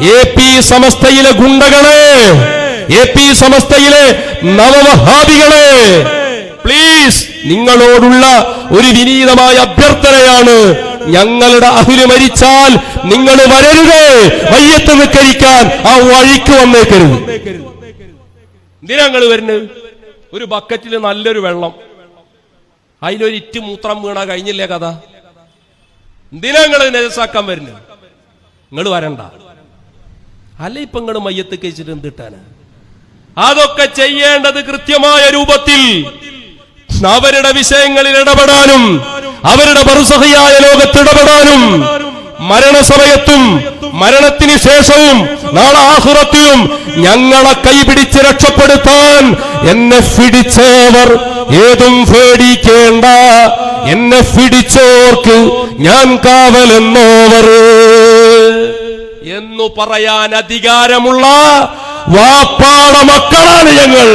AP സമസ്തയിലെ ഗുണ്ടകളെ, AP സമസ്തയിലെ നവവഹാബികളെ, please നിങ്ങളോടുള്ള ഒരു വിനീതമായ അഭ്യർത്ഥനയാണ്. ഞങ്ങളുടെ അഹ്ല് മരിച്ചാൽ നിങ്ങൾ വരരുത്, മയ്യത്ത് നിസ്കരിക്കാൻ ആ വഴിക്ക് വന്നേക്കരുത്. എന്തിനാ നിങ്ങൾ വരുന്നത്? ഒരു ബക്കറ്റിൽ നല്ലൊരു വെള്ളം, അതിലൊരു ഇറ്റ് മൂത്രം വീണ കഴിഞ്ഞില്ലേ കഥ? എന്തിനാ നിങ്ങൾ നജസാക്കാൻ വരുന്നത്? നിങ്ങൾ വരണ്ട. അല്ല ഇപ്പൊ നിങ്ങൾ മയ്യത്ത് കഴിച്ചിട്ട് എന്തിട്ടാണ്? അതൊക്കെ ചെയ്യേണ്ടത് കൃത്യമായ രൂപത്തിൽ അവരുടെ വിഷയങ്ങളിൽ ഇടപെടാനും അവരുടെ ബർസഖിയായ ലോകത്ത് ഇടപെടാനും മരണസമയത്തും മരണത്തിന് ശേഷവും നാളെ ആഖിറത്തിലും ഞങ്ങളെ കൈപിടിച്ച് രക്ഷപ്പെടുത്താൻ എന്നെ പിടിച്ചവർ ഏതും പേടിക്കേണ്ട, എന്നെ പിടിച്ചോർക്ക് ഞാൻ കാവലെന്നോവർ എന്നു പറയാൻ അധികാരമുള്ള വാപ്പാട മക്കളാണ് ഞങ്ങൾ.